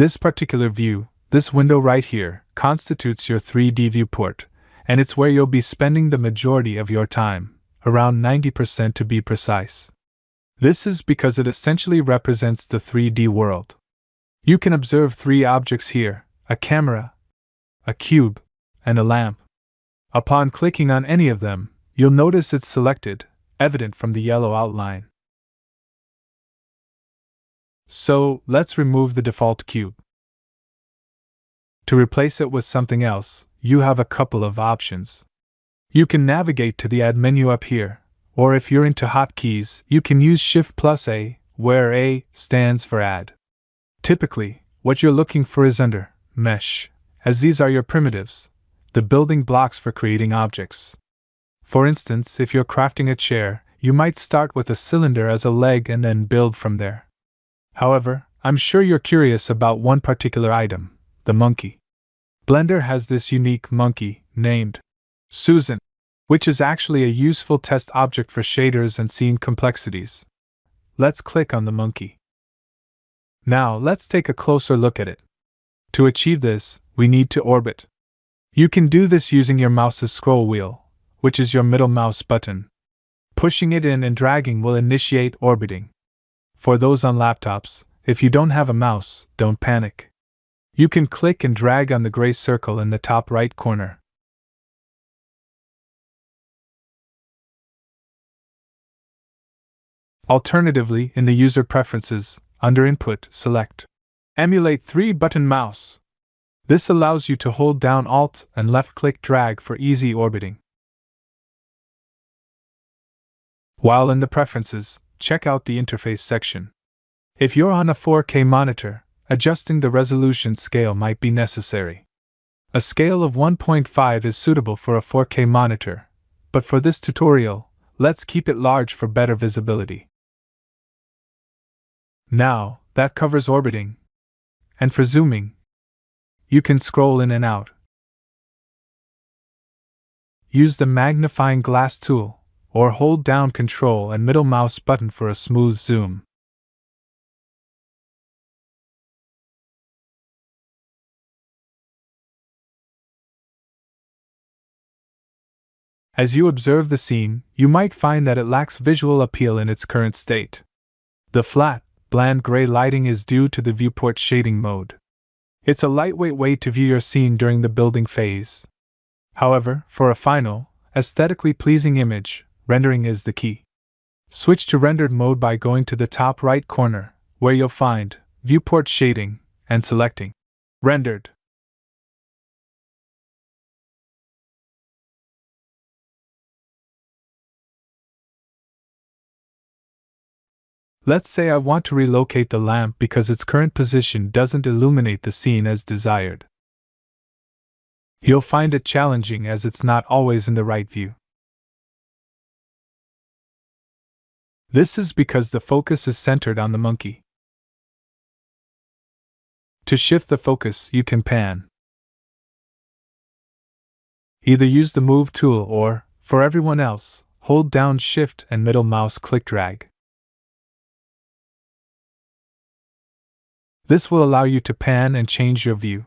This particular view, this window right here, constitutes your 3D viewport, and it's where you'll be spending the majority of your time, around 90% to be precise. This is because it essentially represents the 3D world. You can observe three objects here: a camera, a cube, and a lamp. Upon clicking on any of them, you'll notice it's selected, evident from the yellow outline. So, let's remove the default cube. To replace it with something else, you have a couple of options. You can navigate to the Add menu up here, or if you're into hotkeys, you can use Shift+A, where A stands for Add. Typically, what you're looking for is under Mesh, as these are your primitives, the building blocks for creating objects. For instance, if you're crafting a chair, you might start with a cylinder as a leg and then build from there. However, I'm sure you're curious about one particular item, the monkey. Blender has this unique monkey, named Susan, which is actually a useful test object for shaders and scene complexities. Let's click on the monkey. Now let's take a closer look at it. To achieve this, we need to orbit. You can do this using your mouse's scroll wheel, which is your middle mouse button. Pushing it in and dragging will initiate orbiting. For those on laptops, if you don't have a mouse, don't panic. You can click and drag on the gray circle in the top right corner. Alternatively, in the user preferences, under Input, select Emulate 3-button mouse. This allows you to hold down Alt and left-click drag for easy orbiting. While in the preferences, check out the interface section. If you're on a 4K monitor, adjusting the resolution scale might be necessary. A scale of 1.5 is suitable for a 4K monitor, but for this tutorial, let's keep it large for better visibility. Now, that covers orbiting. And for zooming, you can scroll in and out. Use the magnifying glass tool, or hold down Ctrl and middle mouse button for a smooth zoom. As you observe the scene, you might find that it lacks visual appeal in its current state. The flat, bland gray lighting is due to the viewport shading mode. It's a lightweight way to view your scene during the building phase. However, for a final, aesthetically pleasing image, rendering is the key. Switch to rendered mode by going to the top right corner, where you'll find Viewport Shading, and selecting Rendered. Let's say I want to relocate the lamp because its current position doesn't illuminate the scene as desired. You'll find it challenging as it's not always in the right view. This is because the focus is centered on the monkey. To shift the focus, you can pan. Either use the Move tool or, for everyone else, hold down Shift and middle mouse click drag. This will allow you to pan and change your view.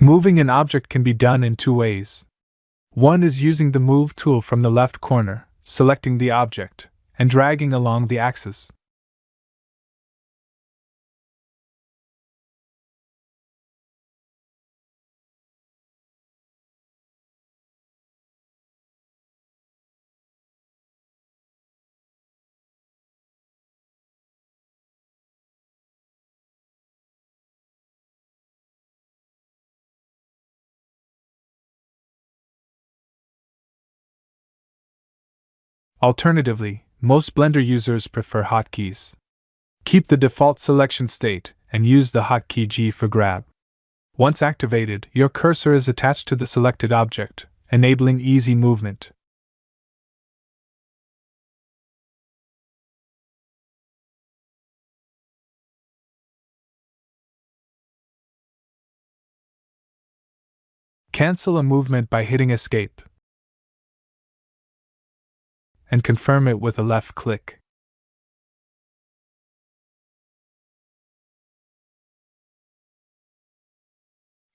Moving an object can be done in two ways. One is using the Move tool from the left corner, selecting the object, and dragging along the axis. Alternatively, most Blender users prefer hotkeys. Keep the default selection state and use the hotkey G for grab. Once activated, your cursor is attached to the selected object, enabling easy movement. Cancel a movement by hitting Escape. and confirm it with a left click.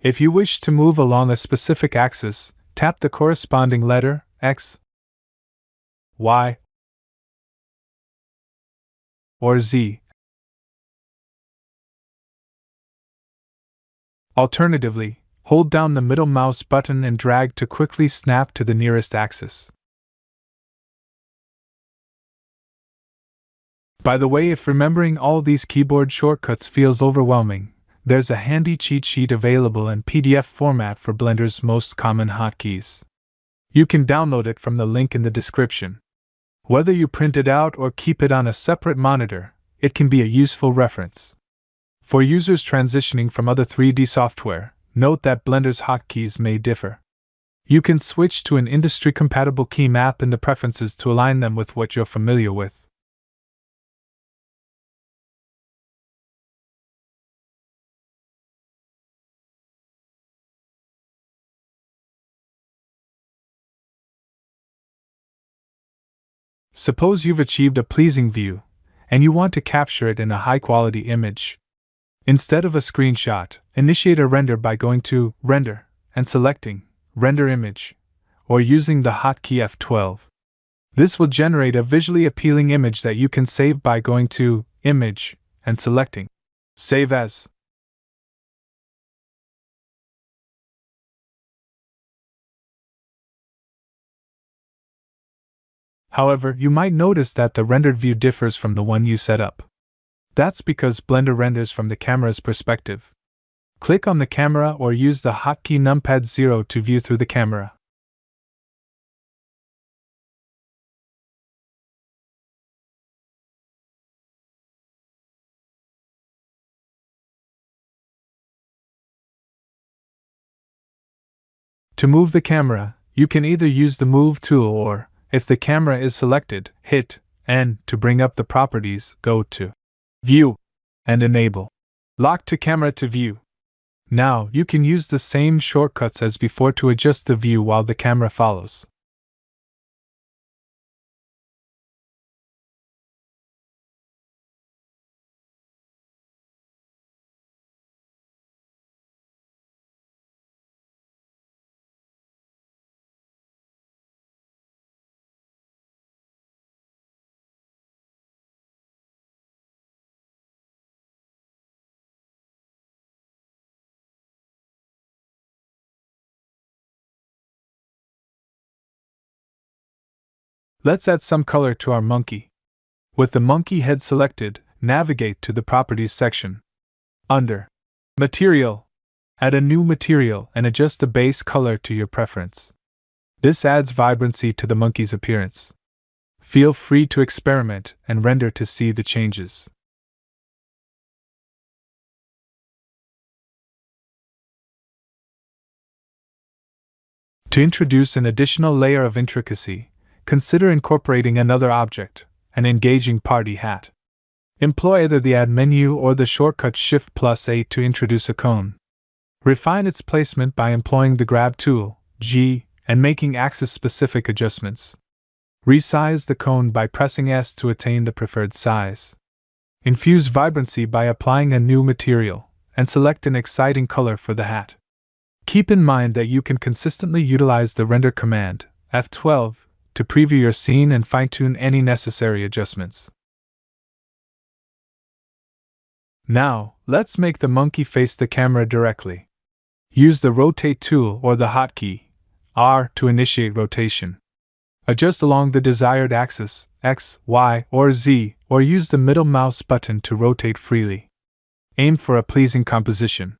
If you wish to move along a specific axis, tap the corresponding letter, X, Y, or Z. Alternatively, hold down the middle mouse button and drag to quickly snap to the nearest axis. By the way, if remembering all these keyboard shortcuts feels overwhelming, there's a handy cheat sheet available in PDF format for Blender's most common hotkeys. You can download it from the link in the description. Whether you print it out or keep it on a separate monitor, it can be a useful reference. For users transitioning from other 3D software, note that Blender's hotkeys may differ. You can switch to an industry-compatible key map in the preferences to align them with what you're familiar with. Suppose you've achieved a pleasing view, and you want to capture it in a high-quality image. Instead of a screenshot, initiate a render by going to Render and selecting Render Image, or using the hotkey F12. This will generate a visually appealing image that you can save by going to Image and selecting Save As. However, you might notice that the rendered view differs from the one you set up. That's because Blender renders from the camera's perspective. Click on the camera or use the hotkey numpad 0 to view through the camera. To move the camera, you can either use the Move tool or, if the camera is selected, hit N to bring up the properties, go to View, and enable Lock to Camera to View. Now, you can use the same shortcuts as before to adjust the view while the camera follows. Let's add some color to our monkey. With the monkey head selected, navigate to the Properties section. Under Material, add a new material and adjust the base color to your preference. This adds vibrancy to the monkey's appearance. Feel free to experiment and render to see the changes. To introduce an additional layer of intricacy, consider incorporating another object, an engaging party hat. Employ either the Add menu or the shortcut Shift+A to introduce a cone. Refine its placement by employing the Grab tool, G, and making axis-specific adjustments. Resize the cone by pressing S to attain the preferred size. Infuse vibrancy by applying a new material, and select an exciting color for the hat. Keep in mind that you can consistently utilize the Render command, F12, to preview your scene and fine-tune any necessary adjustments. Now, let's make the monkey face the camera directly. Use the Rotate tool or the hotkey, R, to initiate rotation. Adjust along the desired axis, X, Y, or Z, or use the middle mouse button to rotate freely. Aim for a pleasing composition.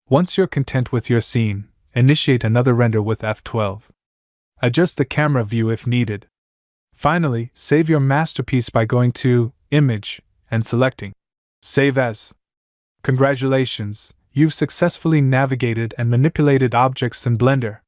Once you're content with your scene, initiate another render with F12. Adjust the camera view if needed. Finally, save your masterpiece by going to Image and selecting Save As. Congratulations, you've successfully navigated and manipulated objects in Blender.